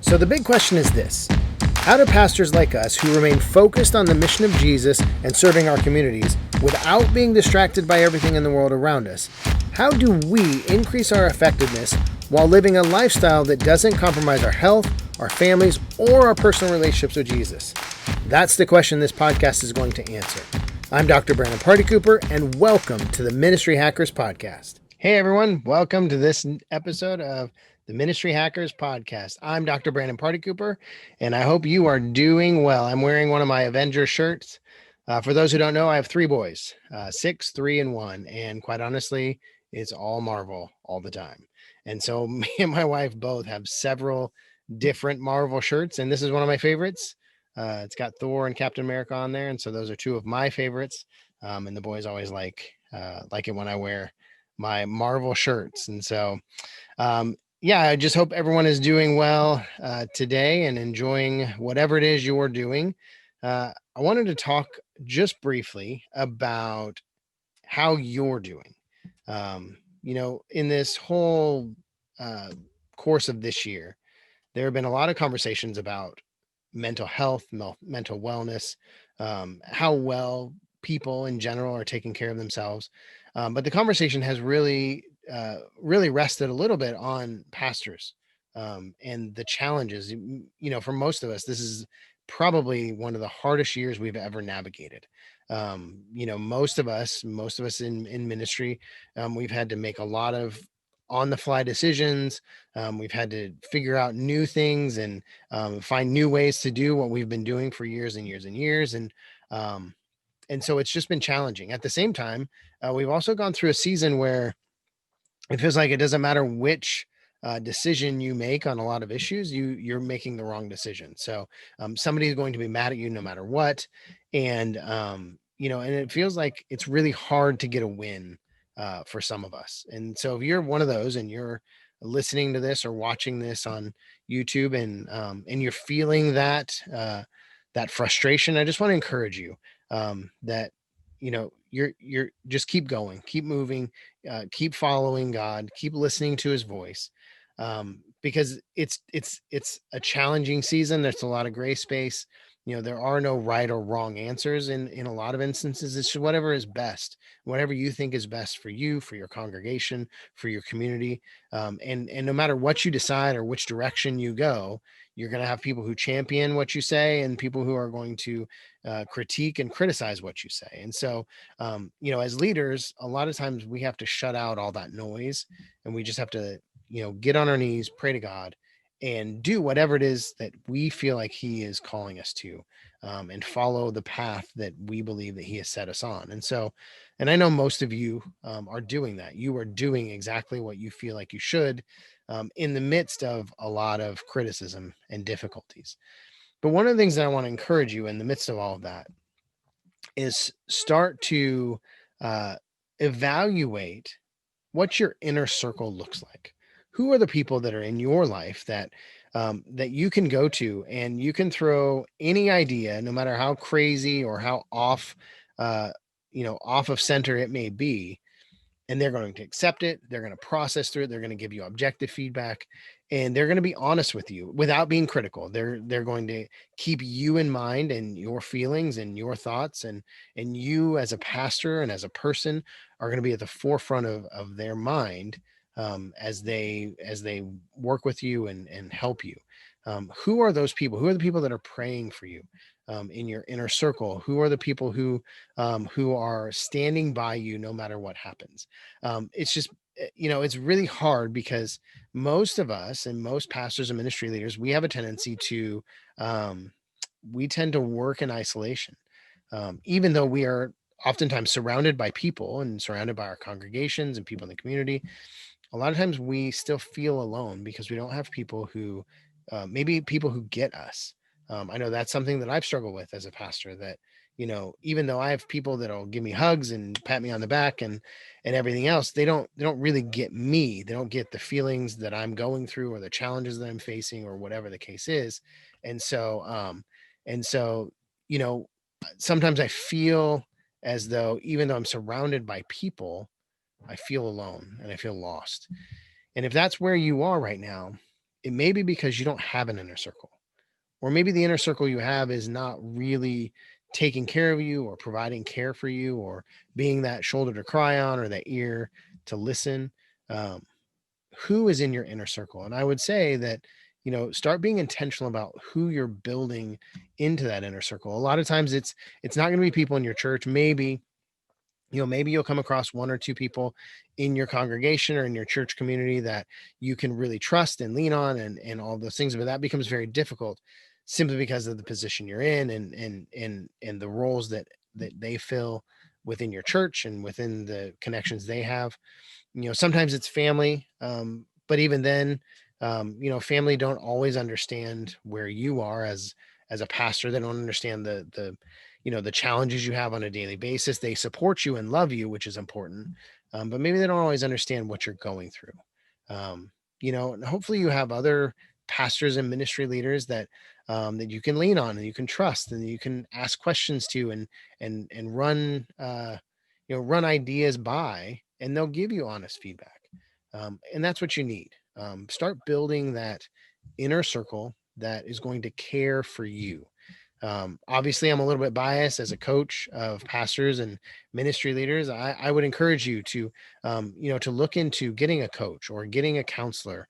So the big question is this: how do pastors like us who remain focused on the mission of Jesus and serving our communities without being distracted by everything in the world around us, how do we increase our effectiveness while living a lifestyle that doesn't compromise our health, our families, or our personal relationships with Jesus? That's the question this podcast is going to answer. I'm Dr. Brandon Party Cooper, and welcome to the Ministry Hackers Podcast. Hey everyone, welcome to this episode of the Ministry Hackers Podcast. I'm Dr. Brandon Party Cooper, and I hope you are doing well. I'm wearing one of my Avengers shirts. For those who don't know, I have three boys, 6, 3, and 1, and quite honestly, it's all Marvel all the time. And so me and my wife both have several different Marvel shirts, and this is one of my favorites. It's got Thor and Captain America on there, and so those are two of my favorites. And the boys always like it when I wear my Marvel shirts. And so, I just hope everyone is doing well today and enjoying whatever it is you're doing. I wanted to talk just briefly about how you're doing. In this whole course of this year, there have been a lot of conversations about mental health, mental wellness, how well people in general are taking care of themselves. But the conversation has really rested a little bit on pastors and the challenges. For most of us, this is probably one of the hardest years we've ever navigated. Most of us in ministry, we've had to make a lot of on the fly decisions. We've had to figure out new things and find new ways to do what we've been doing for years and years and years. And so it's just been challenging. At the same time, we've also gone through a season where it feels like it doesn't matter which decision you make on a lot of issues, you're making the wrong decision. So somebody is going to be mad at you no matter what. And, and it feels like it's really hard to get a win for some of us. And so if you're one of those and you're listening to this or watching this on YouTube and you're feeling that frustration, I just want to encourage you that you're just keep going, keep moving, keep following God, keep listening to his voice, because it's a challenging season. There's a lot of gray space. There are no right or wrong answers in a lot of instances. It's just whatever is best, whatever you think is best for you, for your congregation, for your community. And no matter what you decide or which direction you go, you're going to have people who champion what you say and people who are going to critique and criticize what you say. And so, as leaders, a lot of times we have to shut out all that noise, and we just have to, get on our knees, pray to God, and do whatever it is that we feel like he is calling us to, and follow the path that we believe that he has set us on. And so, and I know most of you are doing that. You are doing exactly what you feel like you should, in the midst of a lot of criticism and difficulties. But one of the things that I want to encourage you in the midst of all of that is start to evaluate what your inner circle looks like. Who are the people that are in your life that you can go to, and you can throw any idea, no matter how crazy or how off of center it may be, and they're going to accept it. They're going to process through it. They're going to give you objective feedback, and they're going to be honest with you without being critical. They're going to keep you in mind and your feelings and your thoughts, and you as a pastor and as a person are going to be at the forefront of their mind, as they work with you and help you. Who are those people? Who are the people that are praying for you in your inner circle? Who are the people who are standing by you no matter what happens? It's just, it's really hard because most of us and most pastors and ministry leaders, we have a tendency to, we tend to work in isolation, even though we are oftentimes surrounded by people and surrounded by our congregations and people in the community. A lot of times we still feel alone because we don't have people who, maybe people who get us. I know that's something that I've struggled with as a pastor, that, even though I have people that'll give me hugs and pat me on the back and everything else, they don't really get me. They don't get the feelings that I'm going through or the challenges that I'm facing or whatever the case is. And so, and so, sometimes I feel as though, even though I'm surrounded by people, I feel alone and I feel lost. And if that's where you are right now, it may be because you don't have an inner circle, or maybe the inner circle you have is not really taking care of you or providing care for you or being that shoulder to cry on or that ear to listen. Um, who is in your inner circle? And I would say that, start being intentional about who you're building into that inner circle. A lot of times it's not going to be people in your church. Maybe you'll come across one or two people in your congregation or in your church community that you can really trust and lean on, and all those things, but that becomes very difficult simply because of the position you're in, and the roles that they fill within your church and within the connections they have. Sometimes it's family, but even then, family don't always understand where you are as a pastor. They don't understand the challenges you have on a daily basis. They support you and love you, which is important, but maybe they don't always understand what you're going through. um, and hopefully you have other pastors and ministry leaders that you can lean on and you can trust and you can ask questions to, and run ideas by, and they'll give you honest feedback. And that's what you need. Start building that inner circle that is going to care for you. Obviously, I'm a little bit biased as a coach of pastors and ministry leaders. I would encourage you to look into getting a coach or getting a counselor,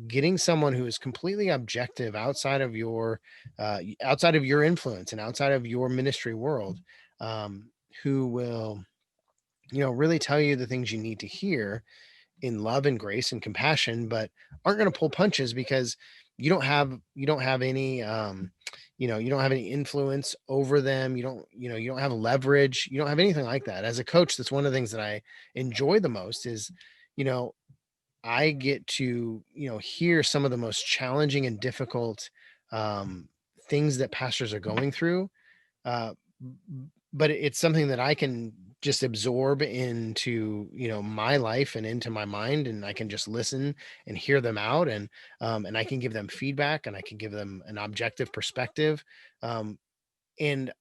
getting someone who is completely objective outside of your influence and outside of your ministry world, who will really tell you the things you need to hear in love and grace and compassion, but aren't going to pull punches because you don't have any you don't have any influence over them. You don't have leverage. You don't have anything like that. As a coach, that's one of the things that I enjoy the most is, you know, I get to, hear some of the most challenging and difficult um, things that pastors are going through, uh, but it's something that I can just absorb into, my life and into my mind, and I can just listen and hear them out, and I can give them feedback, and I can give them an objective perspective. Um, and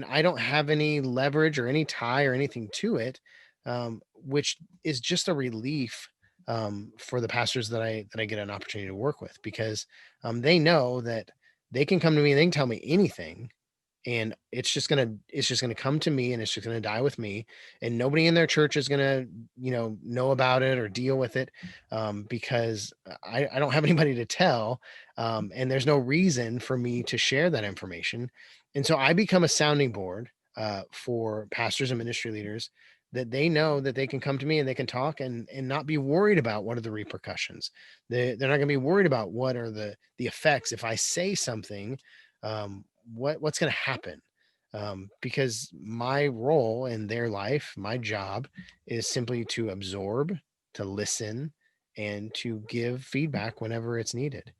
I don't have any leverage or any tie or anything to it, which is just a relief for the pastors that I get an opportunity to work with, because they know that they can come to me and they can tell me anything, and it's just gonna come to me, and it's just gonna die with me, and nobody in their church is gonna know about it or deal with it, because I don't have anybody to tell, and there's no reason for me to share that information. And so I become a sounding board for pastors and ministry leaders, that they know that they can come to me and they can talk, and not be worried about what are the repercussions. They're not going to be worried about what are the effects if I say something. What's going to happen, because my role in their life, my job, is simply to absorb, to listen, and to give feedback whenever it's needed.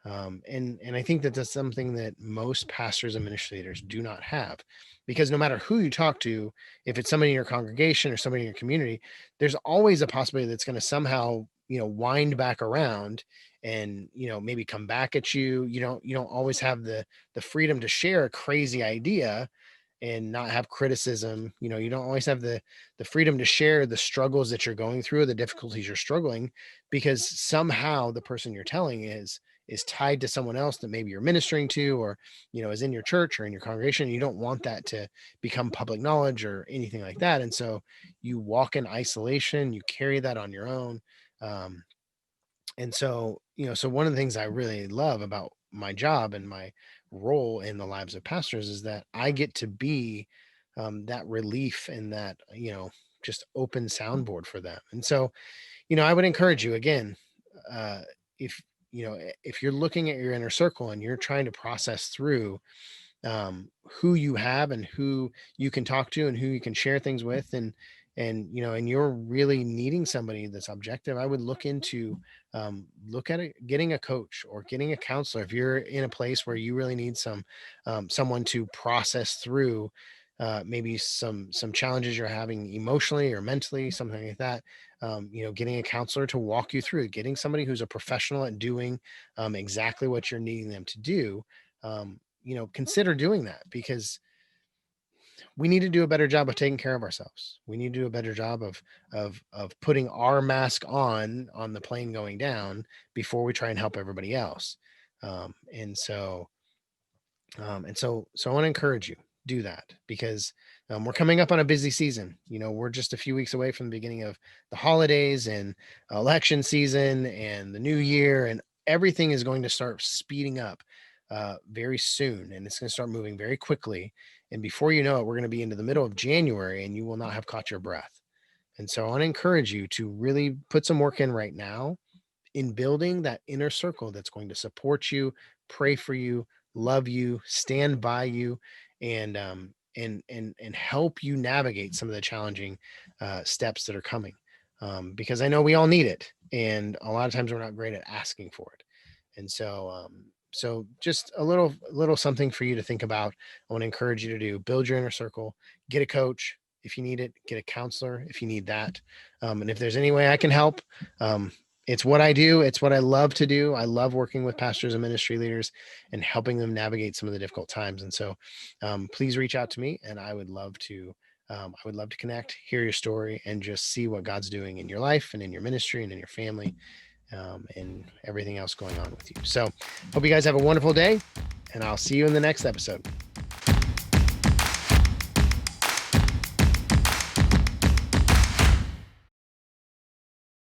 And I think that that's something that most pastors and administrators do not have, because no matter who you talk to, if it's somebody in your congregation or somebody in your community, there's always a possibility that's going to somehow wind back around, and maybe come back at you. You don't always have the freedom to share a crazy idea and not have criticism. You don't always have the freedom to share the struggles that you're going through, or the difficulties you're struggling, because somehow the person you're telling is tied to someone else that maybe you're ministering to, or is in your church or in your congregation. You don't want that to become public knowledge or anything like that, and so you walk in isolation, you carry that on your own. Um, and so one of the things I really love about my job and my role in the lives of pastors is that I get to be that relief and that, just open soundboard for them. And so, I would encourage you again, uh, if, if you're looking at your inner circle and you're trying to process through who you have and who you can talk to and who you can share things with, and you're really needing somebody that's objective, I would look at it, getting a coach or getting a counselor. If you're in a place where you really need someone to process through maybe some challenges you're having emotionally or mentally, something like that, getting a counselor to walk you through, getting somebody who's a professional at doing exactly what you're needing them to do. Consider doing that, because we need to do a better job of taking care of ourselves. We need to do a better job of putting our mask on the plane going down before we try and help everybody else. So I want to encourage you, do that, because we're coming up on a busy season. We're just a few weeks away from the beginning of the holidays and election season and the new year, and everything is going to start speeding up very soon, and it's going to start moving very quickly. And before you know it, we're going to be into the middle of January, and you will not have caught your breath. And so I want to encourage you to really put some work in right now in building that inner circle that's going to support you, pray for you, love you, stand by you, and help you navigate some of the challenging steps that are coming. Because I know we all need it, and a lot of times we're not great at asking for it. And so just a little something for you to think about. I want to encourage you to do: build your inner circle, get a coach if you need it, get a counselor if you need that. And if there's any way I can help, it's what I do. It's what I love to do. I love working with pastors and ministry leaders and helping them navigate some of the difficult times. And so please reach out to me, and I would love to connect, hear your story, and just see what God's doing in your life and in your ministry and in your family, and everything else going on with you. So hope you guys have a wonderful day, and I'll see you in the next episode.